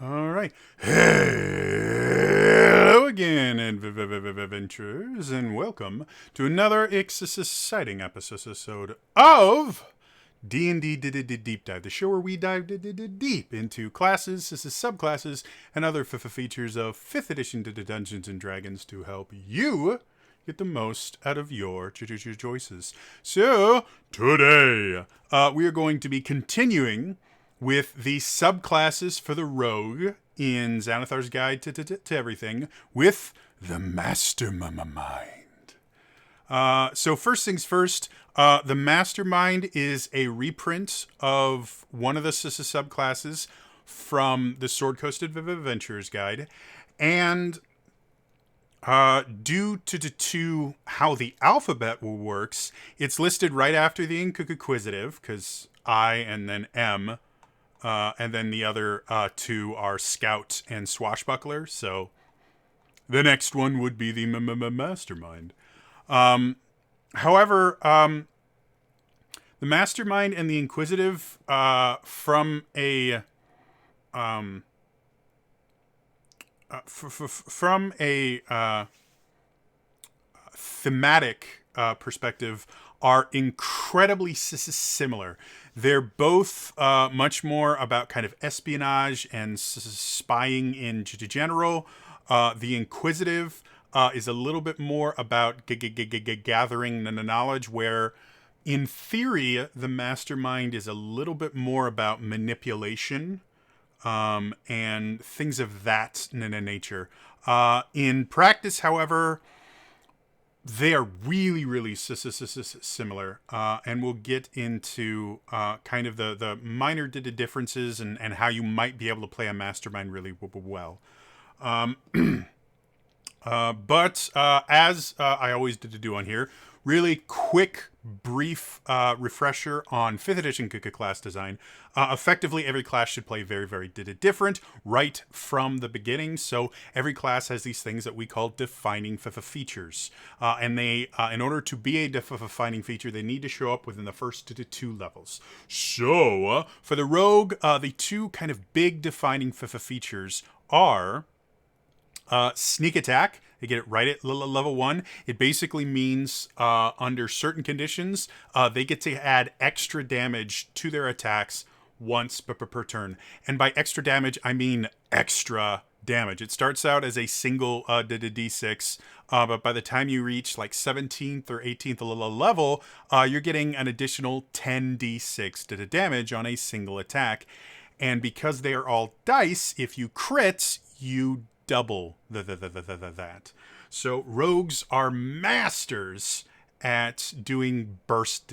All right. Hello again, adventurers, and welcome to another exciting episode of D&D Deep Dive, the show where we dive deep into classes, subclasses, and other features of 5th edition Dungeons and Dragons to help you get the most out of your choices. So, today, we are going to be continuing with the subclasses for the rogue in Xanathar's Guide to Everything with the Mastermind. So first things first, the Mastermind is a reprint of one of the subclasses from the Sword Coast Adventurer's Guide, and due to how the alphabet works, it's listed right after the Inquisitive, because I and then M, and then the other two are Scout and Swashbuckler. So the next one would be the Mastermind. However, the Mastermind and the Inquisitive, from a thematic perspective, are incredibly similar. They're both much more about kind of espionage and spying in general. The Inquisitive is a little bit more about gathering knowledge, where in theory the Mastermind is a little bit more about manipulation and things of that nature. In practice, however, they are really similar, and we'll get into kind of the minor differences and how you might be able to play a Mastermind really well. But as I always did to do on here, really quick, brief refresher on 5th edition class design. Effectively, every class should play very different right from the beginning. So every class has these things that we call defining features. And they, in order to be a defining feature, they need to show up within the first two levels. So for the rogue, the two kind of big defining features are sneak attack. They get it right at level 1. It basically means under certain conditions, they get to add extra damage to their attacks once per turn. And by extra damage, I mean extra damage. It starts out as a single d6, but by the time you reach like 17th or 18th level, you're getting an additional 10d6 damage on a single attack. And because they are all dice, if you crit, you double that. So rogues are masters at doing burst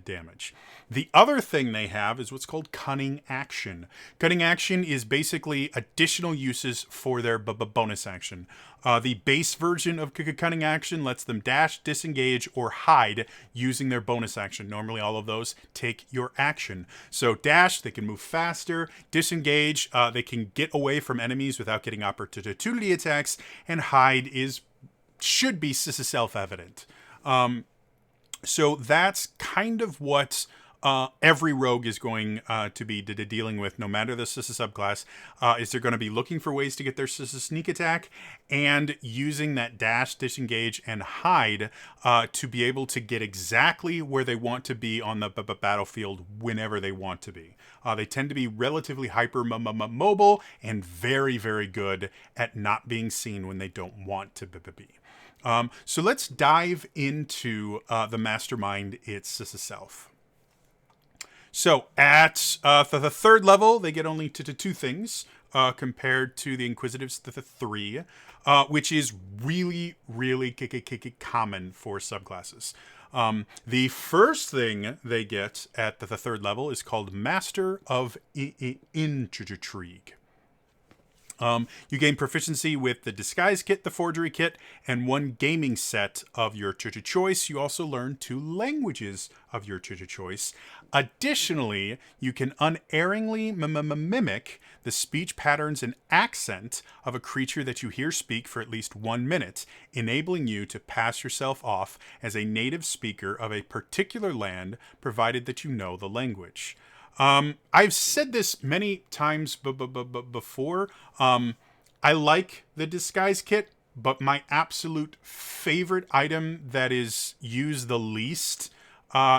damage. The other thing they have is what's called cunning action. Cunning action is basically additional uses for their bonus action. The base version of cunning action lets them dash, disengage, or hide using their bonus action. Normally all of those take your action. So dash, they can move faster. Disengage, they can get away from enemies without getting opportunity attacks. And hide should be self-evident. So that's kind of what every rogue is going to be dealing with, no matter the subclass. Is they're going to be looking for ways to get their sneak attack and using that dash, disengage, and hide to be able to get exactly where they want to be on the battlefield whenever they want to be. They tend to be relatively hyper mobile and very good at not being seen when they don't want to be. So let's dive into the Mastermind itself. So at the third level, they get only two things compared to the Inquisitives, the 3, which is really common for subclasses. The first thing they get at the third level is called Master of Intrigue. You gain proficiency with the Disguise Kit, the Forgery Kit, and one gaming set of your choice. You also learn 2 languages of your choice. Additionally, you can unerringly mimic the speech patterns and accent of a creature that you hear speak for at least 1 minute, enabling you to pass yourself off as a native speaker of a particular land, provided that you know the language. I've said this many times before. I like the disguise kit, but my absolute favorite item that is used the least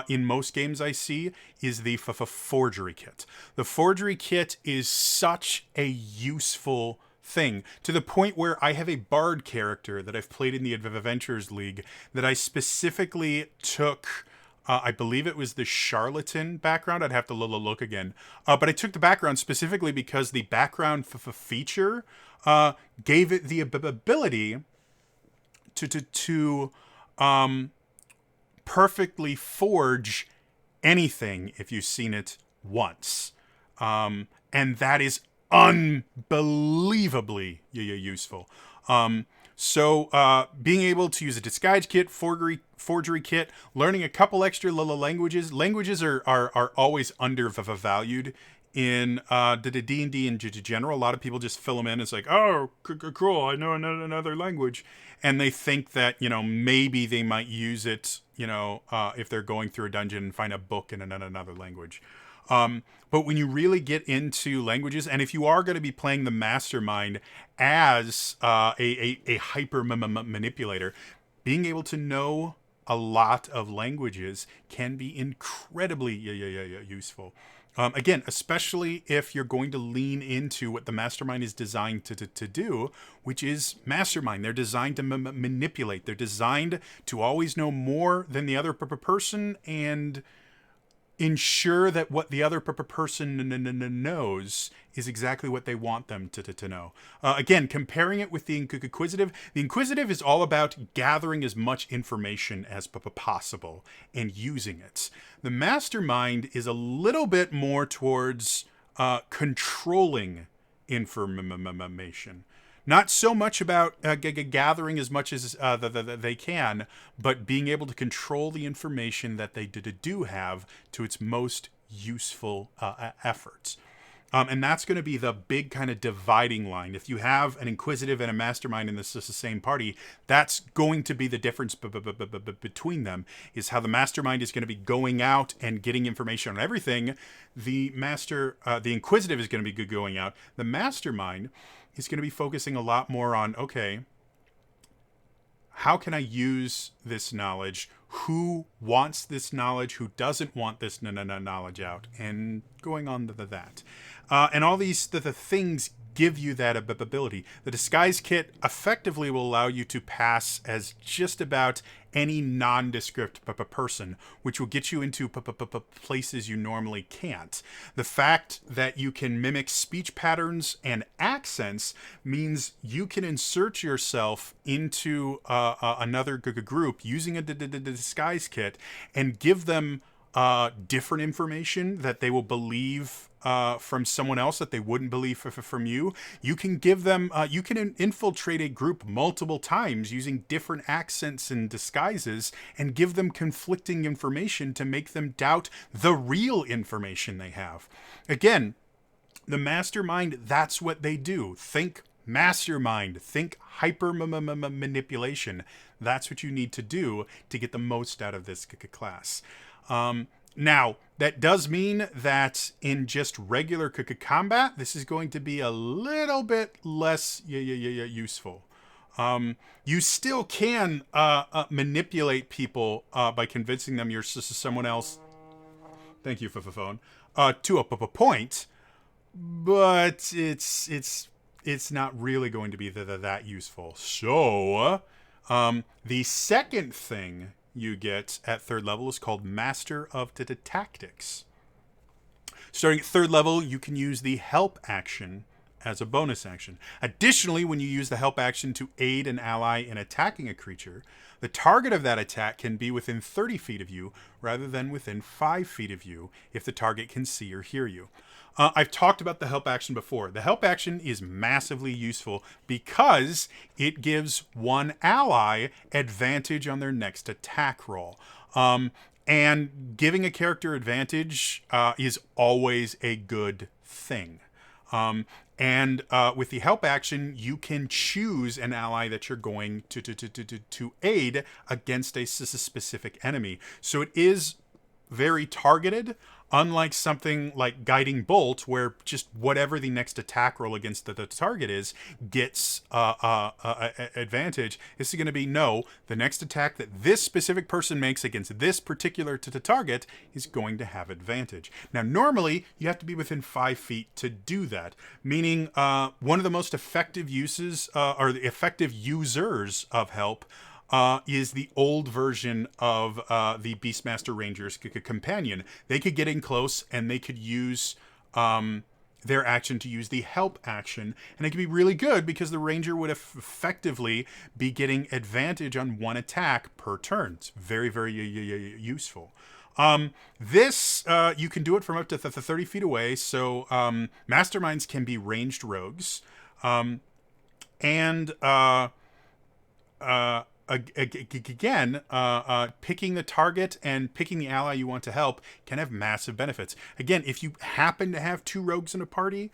in most games I see is the forgery kit. The forgery kit is such a useful thing, to the point where I have a bard character that I've played in the Adventures League that I specifically took. I believe it was the charlatan background. I'd have to look again. But I took the background specifically because the background feature gave it the ability to perfectly forge anything if you've seen it once. And that is unbelievably useful. So being able to use a disguise kit, forgery kit, learning a couple extra languages. Languages are always undervalued in D&D in general. A lot of people just fill them in. It's like, oh, cool, I know another language. And they think that, maybe they might use it, if they're going through a dungeon and find a book in another language. But when you really get into languages, and if you are going to be playing the Mastermind as a hyper manipulator, being able to know a lot of languages can be incredibly useful. Again, especially if you're going to lean into what the Mastermind is designed to do, which is Mastermind. They're designed to manipulate. They're designed to always know more than the other person and ensure that what the other person knows is exactly what they want them to know. Again, comparing it with the Inquisitive is all about gathering as much information as possible and using it. The Mastermind is a little bit more towards controlling information. Not so much about gathering as much as they can, but being able to control the information that they do have to its most useful efforts. And that's going to be the big kind of dividing line. If you have an Inquisitive and a Mastermind in the same party, that's going to be the difference between them, is how the Mastermind is going to be going out and getting information on everything. The Inquisitive is going to be going out. The Mastermind is going to be focusing a lot more on, okay, how can I use this knowledge? Who wants this knowledge? Who doesn't want this knowledge out? And going on to that. And all these the things give you that ability. The disguise kit effectively will allow you to pass as just about any nondescript person, which will get you into places you normally can't. The fact that you can mimic speech patterns and accents means you can insert yourself into another group using a disguise kit and give them different information that they will believe from someone else that they wouldn't believe from you. You can give them, you can infiltrate a group multiple times using different accents and disguises and give them conflicting information to make them doubt the real information they have. Again, the Mastermind, that's what they do. Think Mastermind, think hyper manipulation. That's what you need to do to get the most out of this class. Now, that does mean that in just regular combat, this is going to be a little bit less useful. You still can manipulate people by convincing them you're someone else. Thank you, phone. To a point, but it's not really going to be that useful. So, the second thing you get at third level is called Master of the Tactics. Starting at third level, you can use the help action as a bonus action. Additionally, when you use the help action to aid an ally in attacking a creature, the target of that attack can be within 30 feet of you rather than within 5 feet of you if the target can see or hear you. I've talked about the help action before. The help action is massively useful because it gives one ally advantage on their next attack roll. And giving a character advantage is always a good thing. And with the help action, you can choose an ally that you're going to aid against a specific enemy. So it is very targeted, unlike something like Guiding Bolt, where just whatever the next attack roll against the target is gets advantage. This is going to be, no, the next attack that this specific person makes against this particular target is going to have advantage. Now, normally, you have to be within 5 feet to do that, meaning one of the most effective uses, or the effective users of help, is the old version of the Beastmaster Ranger's companion. They could get in close and they could use their action to use the help action, and it could be really good because the Ranger would effectively be getting advantage on one attack per turn. It's very, very useful. This, you can do it from up to 30 feet away, so Masterminds can be ranged rogues. Again, picking the target and picking the ally you want to help can have massive benefits. Again, if you happen to have 2 rogues in a party,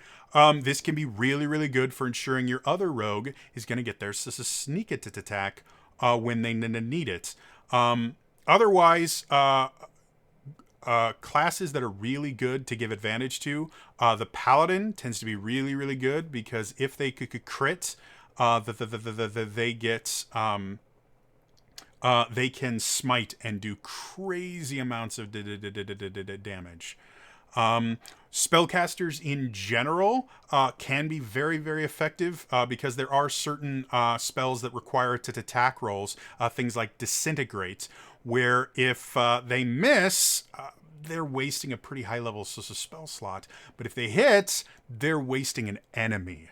this can be really, really good for ensuring your other rogue is going to get their sneak attack when they need it. Otherwise, classes that are really good to give advantage to, the Paladin tends to be really, really good because if they could crit, they get... they can smite and do crazy amounts of damage. Spellcasters in general can be very, very effective because there are certain spells that require it to attack rolls, things like Disintegrate, where if they miss, they're wasting a pretty high level spell slot. But if they hit, they're wasting an enemy.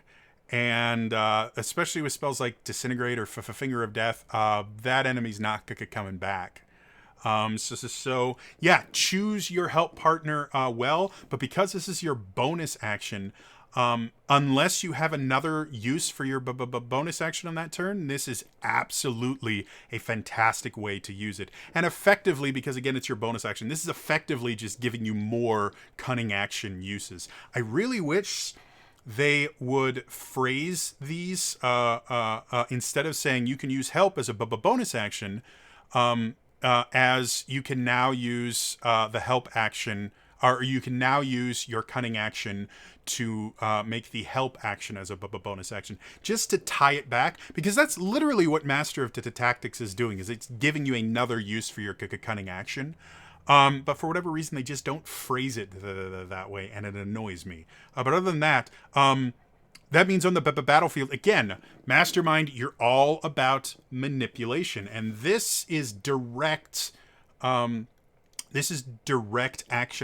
And especially with spells like Disintegrate or Finger of Death, that enemy's not coming back. So yeah, choose your help partner well. But because this is your bonus action, unless you have another use for your bonus action on that turn, this is absolutely a fantastic way to use it. And effectively, because again, it's your bonus action, this is effectively just giving you more cunning action uses. I really wish they would phrase these instead of saying you can use help as a bonus action, as you can now use the help action, or you can now use your cunning action to make the help action as a bonus action, just to tie it back, because that's literally what Master of Tactics is doing, is it's giving you another use for your cunning action. But for whatever reason, they just don't phrase it that way, and it annoys me. But other than that, that means on the battlefield, again, Mastermind, you're all about manipulation. And this is direct action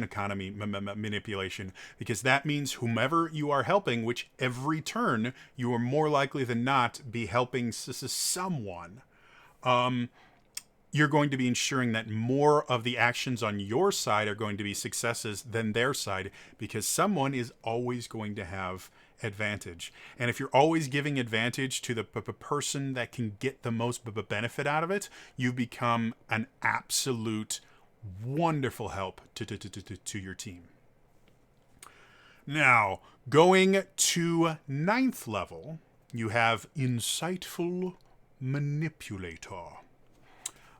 economy manipulation, because that means whomever you are helping, which every turn you are more likely than not be helping someone, you're going to be ensuring that more of the actions on your side are going to be successes than their side, because someone is always going to have advantage. And if you're always giving advantage to the person that can get the most benefit out of it, you become an absolute wonderful help to your team. Now, going to 9th level, you have Insightful Manipulator.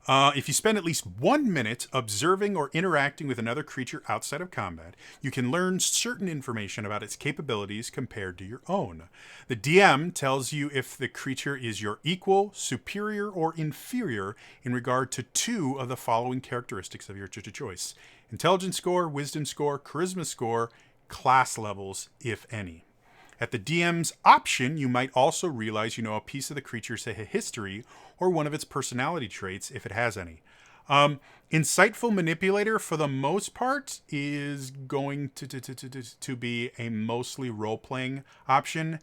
If you spend at least 1 minute observing or interacting with another creature outside of combat, you can learn certain information about its capabilities compared to your own. The DM tells you if the creature is your equal, superior, or inferior in regard to 2 of the following characteristics of your choice: intelligence score, wisdom score, charisma score, class levels, if any. At the DM's option, you might also realize you know a piece of the creature's history or one of its personality traits, if it has any. Insightful Manipulator, for the most part, is going to be a mostly role-playing option,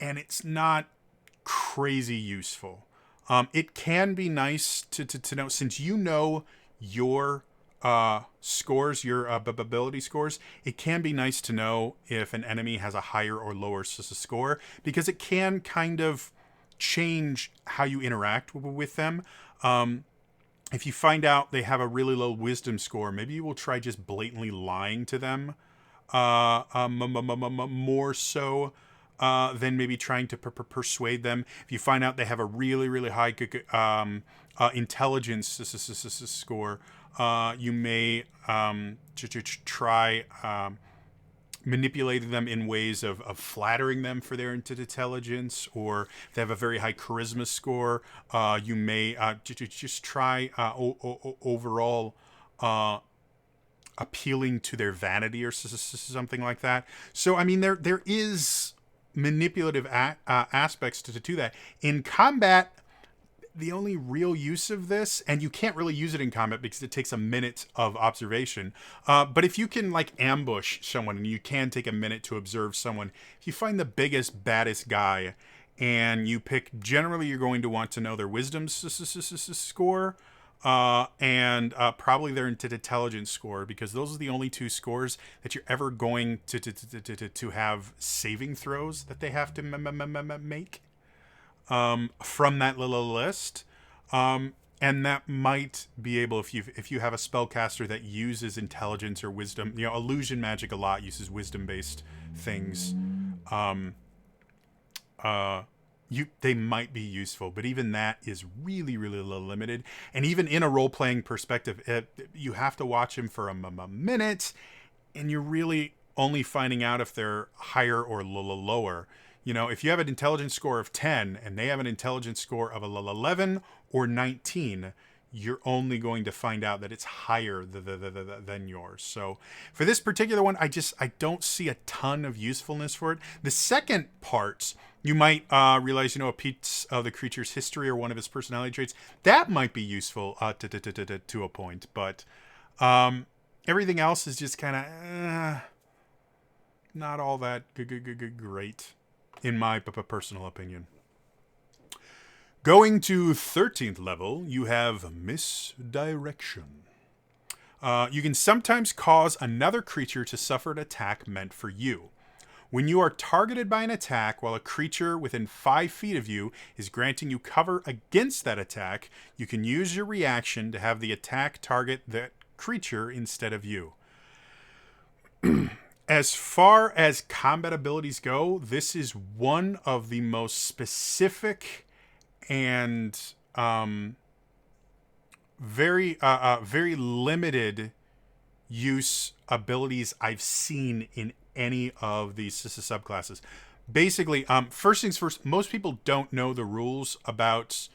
and it's not crazy useful. It can be nice to know, since you know your scores, your ability scores, it can be nice to know if an enemy has a higher or lower score, because it can kind of change how you interact with them. If you find out they have a really low wisdom score, maybe you will try just blatantly lying to them more so than maybe trying to persuade them. If you find out they have a really, really high intelligence score, You may try manipulating them in ways of flattering them for their intelligence, or if they have a very high charisma score, you may just try overall appealing to their vanity or something like that. So, I mean, there is manipulative aspects to that. In combat, the only real use of this, and you can't really use it in combat because it takes a minute of observation. But if you can like ambush someone and you can take a minute to observe someone, if you find the biggest, baddest guy and you pick, generally you're going to want to know their wisdom score and probably their intelligence score, because those are the only two scores that you're ever going to have saving throws that they have to make from that little list. And that might be able, if you have a spellcaster that uses intelligence or wisdom, illusion magic a lot uses wisdom based things. They might be useful, but even that is really, really limited. And even in a role playing perspective, you have to watch them for a minute, and you're really only finding out if they're higher or lower. If you have an intelligence score of 10 and they have an intelligence score of 11 or 19, you're only going to find out that it's higher than yours. So for this particular one, I don't see a ton of usefulness for it. The second part, you might realize, a piece of the creature's history or one of his personality traits, that might be useful to a point. But everything else is just kind of not all that great, in my personal opinion. Going to 13th level, you have Misdirection. You can sometimes cause another creature to suffer an attack meant for you. When you are targeted by an attack while a creature within 5 feet of you is granting you cover against that attack, you can use your reaction to have the attack target that creature instead of you. As far as combat abilities go, this is one of the most specific and very limited use abilities I've seen in any of these subclasses. Basically, first things first, most people don't know the rules about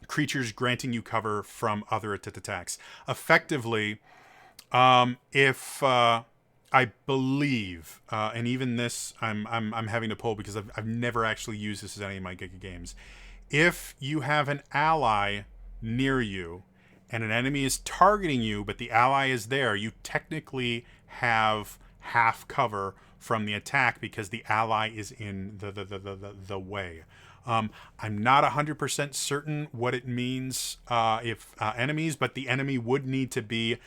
creatures granting you cover from other attacks. Effectively, if I believe, and even this, I'm having to pull because I've never actually used this as any of my games. If you have an ally near you and an enemy is targeting you, but the ally is there, you technically have half cover from the attack because the ally is in the way. I'm not 100% certain what it means if enemies, but the enemy would need to be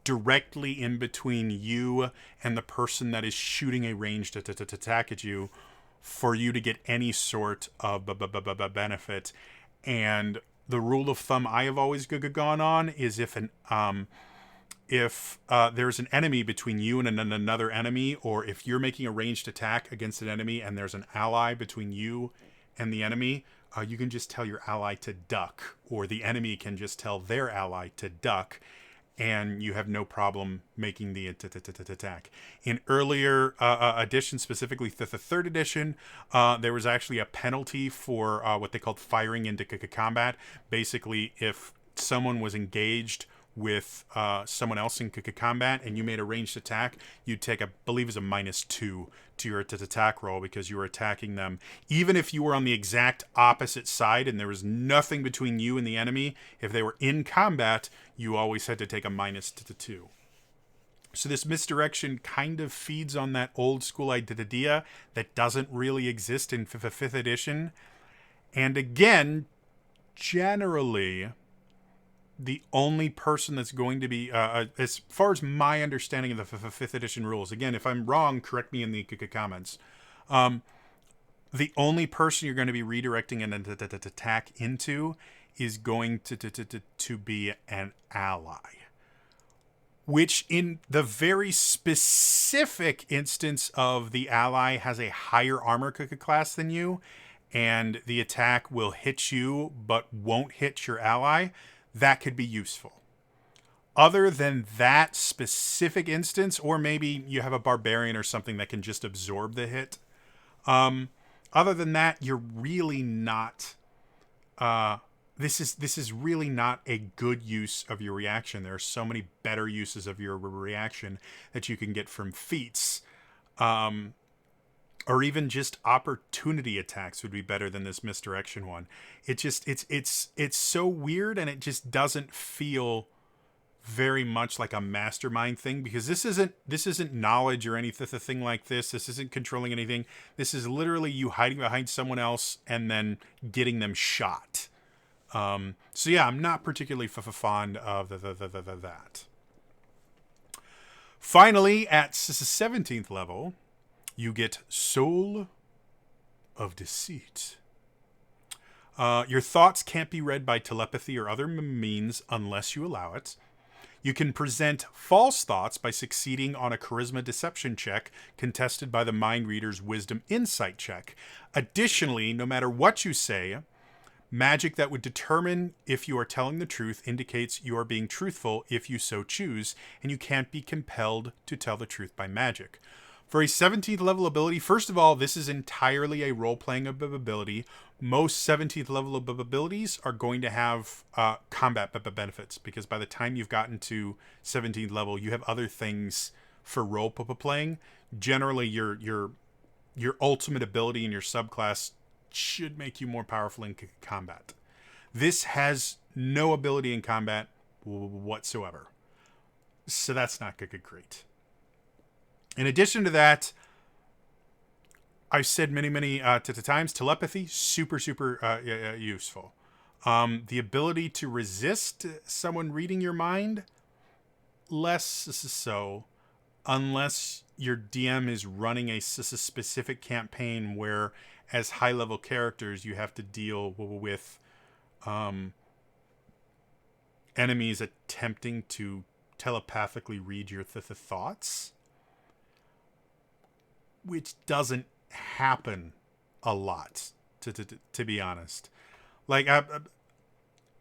directly in between you and the person that is shooting a ranged attack at you for you to get any sort of benefit. And the rule of thumb I have always gone on is if there's an enemy between you and another enemy, or if you're making a ranged attack against an enemy and there's an ally between you and the enemy, you can just tell your ally to duck, or the enemy can just tell their ally to duck, and you have no problem making the attack. In earlier editions, specifically the third edition, there was actually a penalty for what they called firing into combat. Basically, if someone was engaged with someone else in combat and you made a ranged attack, you'd take, I believe, is a -2 to your attack roll because you were attacking them. Even if you were on the exact opposite side and there was nothing between you and the enemy, if they were in combat, you always had to take a -2. So this misdirection kind of feeds on that old school idea that doesn't really exist in 5th edition. And again, generally, the only person that's going to be, as far as my understanding of the 5th edition rules, again, if I'm wrong, correct me in the comments. The only person you're going to be redirecting an attack into is going to be an ally. Which, in the very specific instance of the ally has a higher armor class than you, and the attack will hit you but won't hit your ally, that could be useful. Other than that specific instance, or maybe you have a barbarian or something that can just absorb the hit. Other than that, you're really not. This is really not a good use of your reaction. There are so many better uses of your reaction that you can get from feats, or even just opportunity attacks would be better than this misdirection one. It's so weird, and it just doesn't feel very much like a mastermind thing, because this isn't knowledge or anything like this. This isn't controlling anything. This is literally you hiding behind someone else and then getting them shot. So yeah, I'm not particularly fond of that. Finally, at 17th level, you get Soul of Deceit. Your thoughts can't be read by telepathy or other means unless you allow it. You can present false thoughts by succeeding on a charisma deception check contested by the mind reader's wisdom insight check. Additionally, no matter what you say, magic that would determine if you are telling the truth indicates you are being truthful if you so choose, and you can't be compelled to tell the truth by magic. For a 17th level ability, first of all, this is entirely a role-playing ability. Most 17th level abilities are going to have combat benefits, because by the time you've gotten to 17th level, you have other things for role-playing. Generally, your ultimate ability in your subclass should make you more powerful in combat. This has no ability in combat whatsoever. So that's not great. In addition to that, I've said many times, telepathy, super useful. The ability to resist someone reading your mind, less so, unless your DM is running a specific campaign where, as high-level characters, you have to deal with enemies attempting to telepathically read your thoughts, which doesn't happen a lot, to be honest. Like,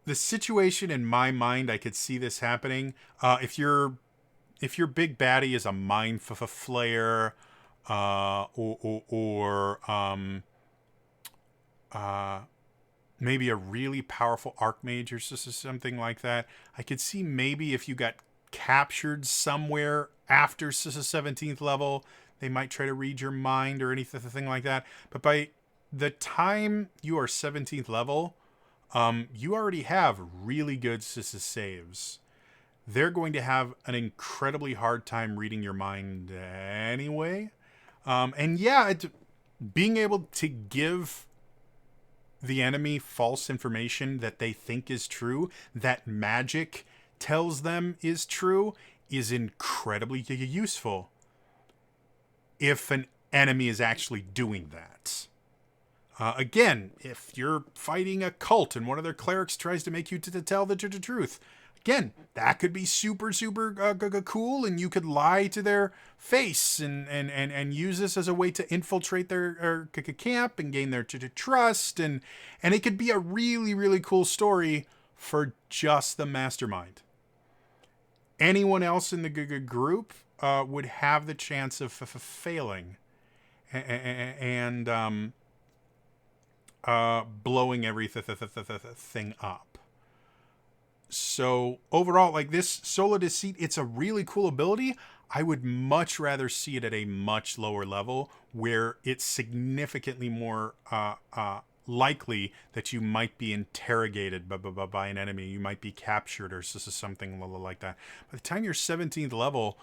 the situation in my mind, I could see this happening. If your big baddie is a mind flayer, or maybe a really powerful archmage or something like that, I could see maybe if you got captured somewhere after 17th level, they might try to read your mind or anything like that. But by the time you are 17th level, you already have really good saves. They're going to have an incredibly hard time reading your mind anyway. And yeah, being able to give the enemy false information that they think is true, that magic tells them is true, is incredibly useful if an enemy is actually doing that. Again, if you're fighting a cult and one of their clerics tries to make you to tell the truth, again, that could be super cool, and you could lie to their face and use this as a way to infiltrate their camp and gain their trust, and it could be a really cool story for just the mastermind. Anyone else in the group would have the chance of failing and blowing everything up. So overall, like, this Soul of Deceit, it's a really cool ability. I would much rather see it at a much lower level, where it's significantly more likely that you might be interrogated by an enemy. You might be captured or something like that. By the time you're 17th level,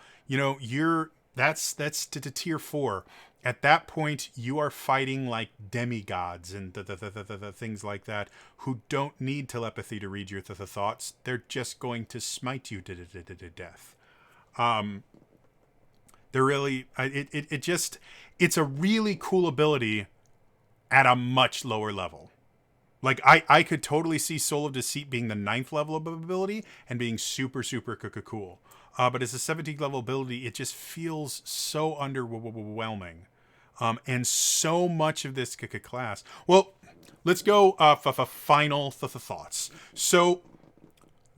that's to tier 4. At that point, you are fighting like demigods and the things like that, who don't need telepathy to read your thoughts. They're just going to smite you to death. They're really, it's a really cool ability at a much lower level. Like, I could totally see Soul of Deceit being the 9th level of ability and being super cool. But as a 17th level ability, it just feels so underwhelming. And so much of this class. Well, let's go for final thoughts. So,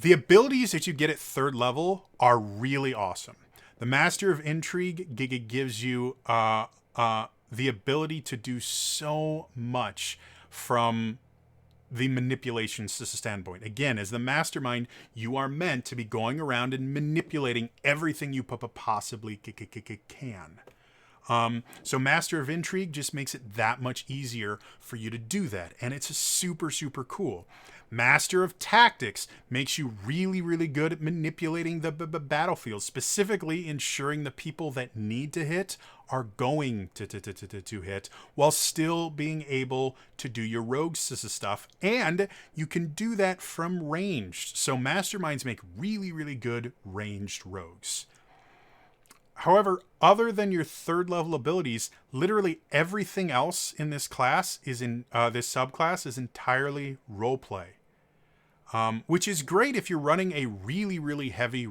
The abilities that you get at 3rd level are really awesome. The Master of Intrigue gives you the ability to do so much from the manipulation standpoint. Again, as the Mastermind, you are meant to be going around and manipulating everything you possibly can. So Master of Intrigue just makes it that much easier for you to do that. And it's super, super cool. Master of Tactics makes you really, really good at manipulating the battlefield, specifically ensuring the people that need to hit are going to hit while still being able to do your rogue stuff. And you can do that from ranged. So Masterminds make really, really good ranged rogues. However, other than your 3rd level abilities, literally everything else in this class is this subclass is entirely roleplay. Which is great if you're running a really, really heavy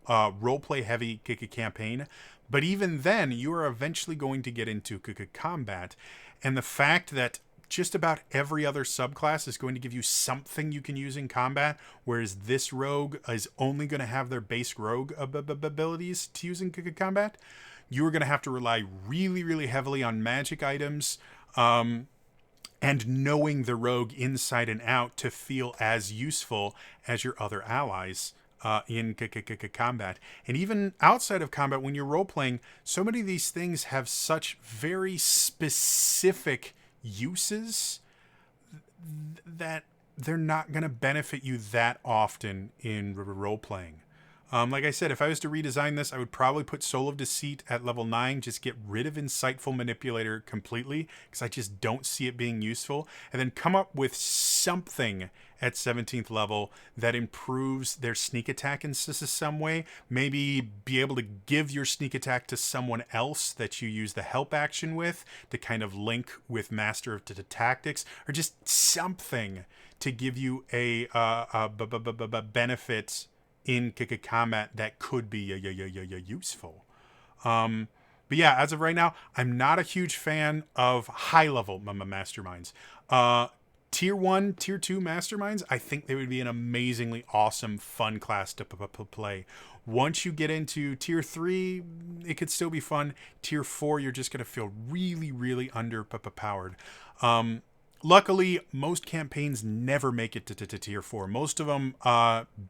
roleplay heavy campaign. But even then, you are eventually going to get into combat. And the fact that just about every other subclass is going to give you something you can use in combat, whereas this rogue is only going to have their base rogue abilities to use in combat, you are going to have to rely really, really heavily on magic items, and knowing the rogue inside and out to feel as useful as your other allies in combat. And even outside of combat, when you're role-playing, so many of these things have such very specific uses that they're not going to benefit you that often in role-playing. Like I said, if I was to redesign this, I would probably put Soul of Deceit at level 9, just get rid of Insightful Manipulator completely, because I just don't see it being useful, and then come up with something at 17th level that improves their sneak attack in some way. Maybe be able to give your sneak attack to someone else that you use the help action with to kind of link with Master of Tactics, or just something to give you a benefit in combat that could be useful. But yeah, as of right now, I'm not a huge fan of high-level masterminds. Tier 1, Tier 2 masterminds, I think they would be an amazingly awesome, fun class to play. Once you get into Tier 3, it could still be fun. Tier 4, you're just going to feel really, really underpowered. Luckily, most campaigns never make it to Tier 4. Most of them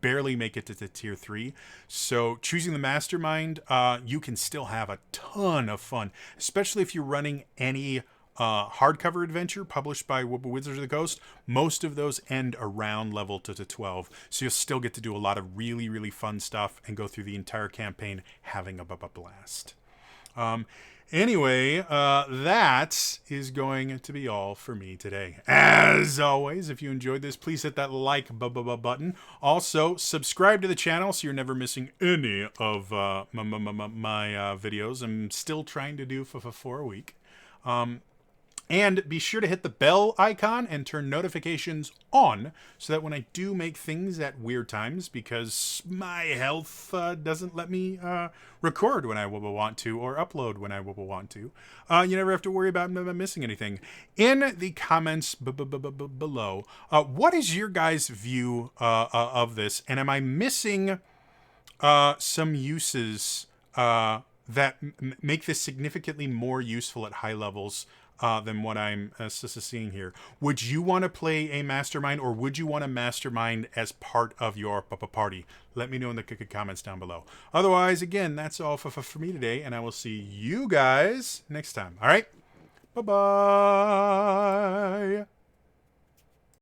barely make it to Tier 3. So choosing the Mastermind, you can still have a ton of fun, especially if you're running any hardcover adventure published by Wizards of the Coast. Most of those end around level 12. So you'll still get to do a lot of really, really fun stuff and go through the entire campaign having a blast. Anyway, that is going to be all for me today. As always, if you enjoyed this, please hit that like button. Also, subscribe to the channel so you're never missing any of my videos. I'm still trying to do for a week. And be sure to hit the bell icon and turn notifications on so that when I do make things at weird times, because my health doesn't let me record when I want to or upload when I want to, you never have to worry about missing anything. In the comments below, what is your guys' view of this? And am I missing some uses that make this significantly more useful at high levels than what I'm seeing here? Would you want to play a mastermind, or would you want a mastermind as part of your party? Let me know in the comments down below. Otherwise, again, that's all for me today, and I will see you guys next time. All right? Bye-bye.